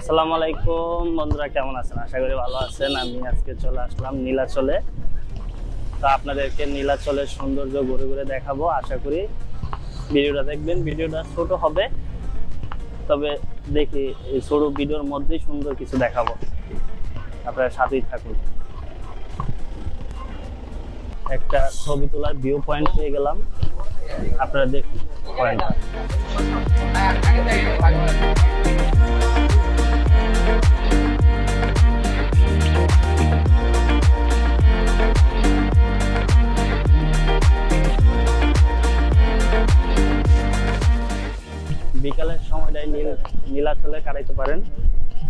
আসসালামু আলাইকুম বন্ধুরা, কেমন আছেন? আশা করি ভালো আছেন। আমি আজকে চলে আসলাম নীলাচলে। তো আপনাদেরকে নীলাচলের সৌন্দর্য ঘুরে ঘুরে দেখাবো। আশা করি ভিডিওটা দেখবেন। ভিডিওটা ছোট হবে, তবে দেখি এই ছোট ভিডিওর মধ্যেই সুন্দর কিছু দেখাবো। আপনারা সাথেই থাকুন। একটা ছবি তোলার ভিউ পয়েন্ট পেয়ে গেলাম, আপনারা দেখুন পয়েন্টটা। বিকালের সময়টাই নীলাচলে কাটাইতে পারেন।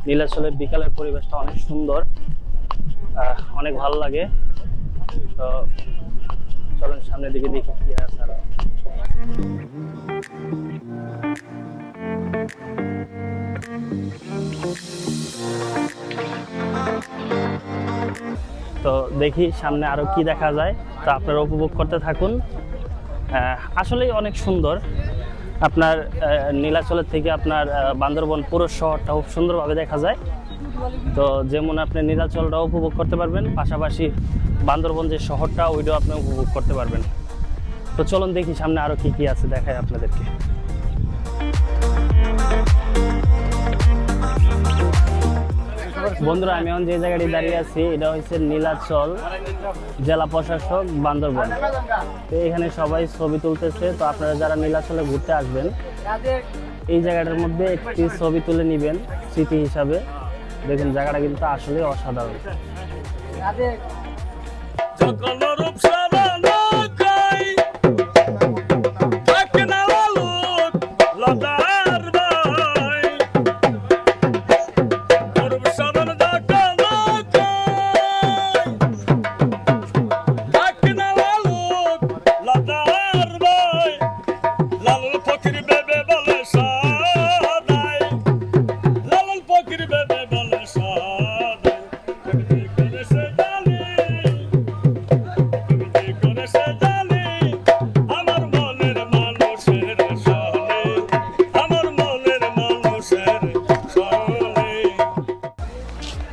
নীলাচলের বিকালের পরিবেশটা অনেক সুন্দর, অনেক ভালো লাগে। তো চলুন সামনের দিকে দেখি কি আছে। তো দেখি সামনে আরো কি দেখা যায়। তো আপনারা উপভোগ করতে থাকুন। আসলেই অনেক সুন্দর। আপনার নীলাচলের থেকে আপনার বান্দরবন পুরো শহরটা খুব সুন্দরভাবে দেখা যায়। তো যেমন আপনি নীলাচলটা উপভোগ করতে পারবেন, পাশাপাশি বান্দরবন যে শহরটা ওইটাও আপনি উপভোগ করতে পারবেন। তো চলুন দেখি সামনে আরো কি কি আছে, দেখাই আপনাদেরকে। বন্ধুরা, আমি এখন যে জায়গাটি দাঁড়িয়ে আছি এটা হচ্ছে নীলাচল জেলা প্রশাসক বান্দরবন। তো এখানে সবাই ছবি তুলতেছে। তো আপনারা যারা নীলাচলে ঘুরতে আসবেন, এই জায়গাটার মধ্যে একটি ছবি তুলে নেবেন স্মৃতি হিসাবে। দেখুন জায়গাটা কিন্তু আসলে অসাধারণ।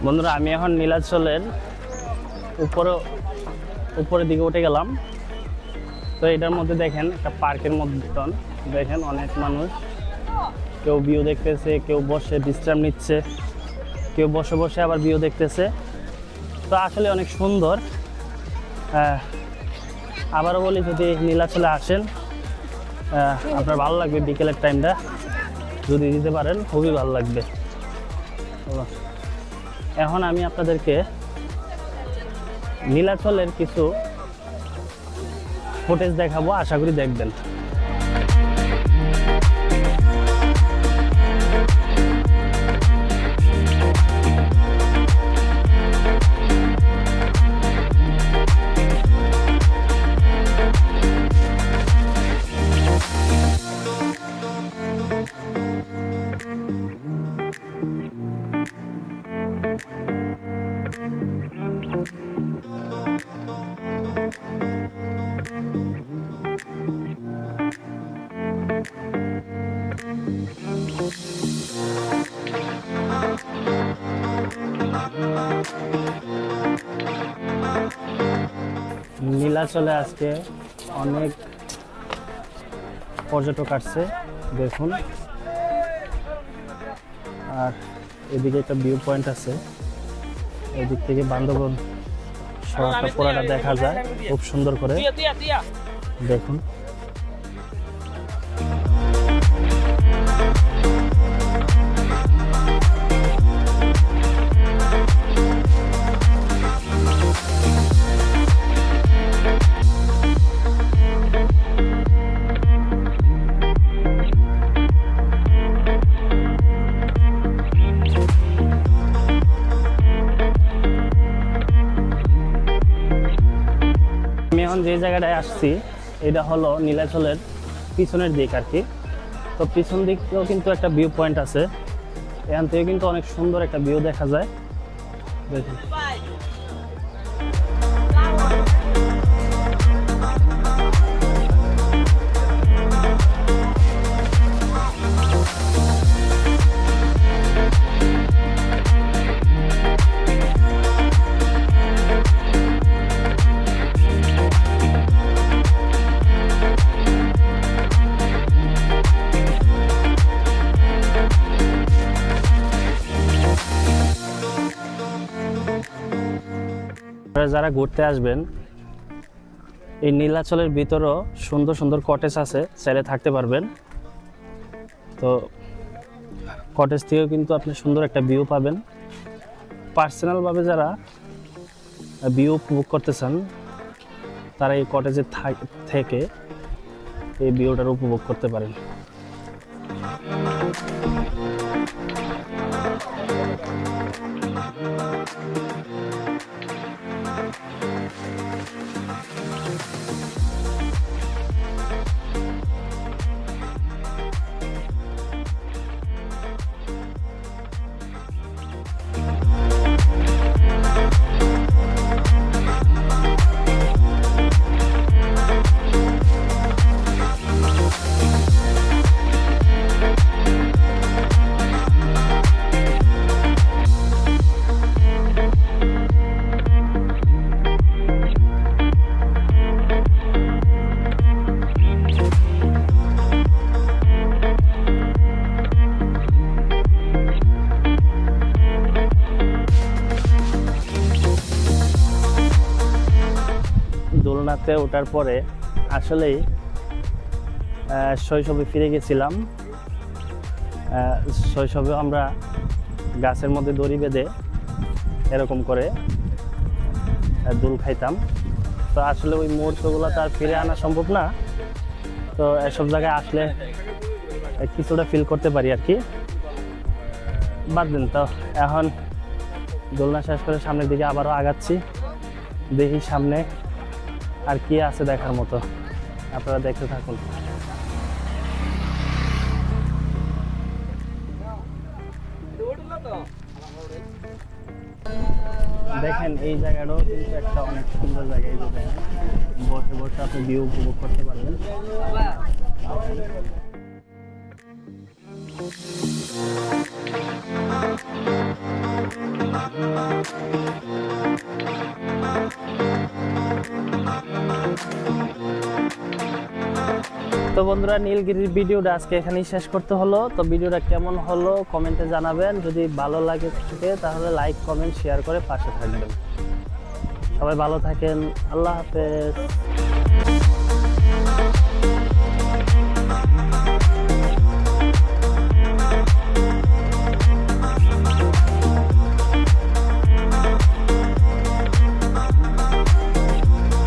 বন্ধুরা, আমি এখন নীলাচলের উপরের দিকে উঠে গেলাম। তো এটার মধ্যে দেখেন একটা পার্কের মতন, দেখেন অনেক মানুষ, কেউ ভিউ দেখতেছে, কেউ বসে বিশ্রাম নিচ্ছে, কেউ বসে বসে আবার ভিউ দেখতেছে। তো আসলে অনেক সুন্দর। আবারও বলি, যদি নীলাচলে আসেন আপনার ভালো লাগবে। বিকেলের টাইমটা যদি দিতে পারেন খুবই ভালো লাগবে। এখন আমি আপনাদেরকে নীলাচলের কিছু ফুটেজ দেখাবো, আশা করি দেখবেন। নীলাচলে আজকে অনেক পর্যটক আসছে, দেখুন। আর এদিকে একটা ভিউ পয়েন্ট আছে, এদিক থেকে বান্দরবন শহরটা পুরোটা দেখা যায় খুব সুন্দর করে, দেখুন। আমি এখন যে জায়গাটায় আসছি এটা হলো নীলাচলের পিছনের দিক আর কি। তো পিছন দিকেও কিন্তু একটা ভিউ পয়েন্ট আছে, এখান থেকে কিন্তু অনেক সুন্দর একটা ভিউ দেখা যায়, দেখুন। আপনারা যারা ঘুরতে আসবেন, এই নীলাচলের ভিতরেও সুন্দর সুন্দর কটেজ আছে, চাইলে থাকতে পারবেন। তো কটেজ থেকেও কিন্তু আপনি সুন্দর একটা ভিউ পাবেন। পার্সোনালভাবে যারা ভিউ উপভোগ করতে চান, তারা এই কটেজে থেকে এই ভিউটার উপভোগ করতে পারেন। দোলনাতে ওঠার পরে আসলেই শৈশবে ফিরে গেছিলাম। শৈশবে আমরা গাছের মধ্যে দড়ি বেঁধে এরকম করে দোল খাইতাম। তো আসলে ওই মুহূর্তগুলো তো আর ফিরে আনা সম্ভব না। তো এসব জায়গায় আসলে কিছুটা ফিল করতে পারি আর কি। বাদ দিন, তো এখন দোলনা শেষ করে সামনের দিকে আবারও আগাচ্ছি। দেখি সামনে আর কি আছে দেখার মতো, আপনারা দেখতে থাকুন। দেখেন এই জায়গাটাও কিন্তু একটা অনেক সুন্দর জায়গা। এই যে দেখেন, বসে বসে আপনি ভিউ উপভোগ করতে পারবেন। তো বন্ধুরা, নীলগিরির ভিডিওটা আজকে এখানেই শেষ করতে হলো। তো ভিডিওটা কেমন হলো কমেন্টে জানাবেন। যদি ভালো লাগে থাকে তাহলে লাইক, কমেন্ট, শেয়ার করে পাশে থাকবেন। সবাই ভালো থাকেন। আল্লাহ হাফেজ।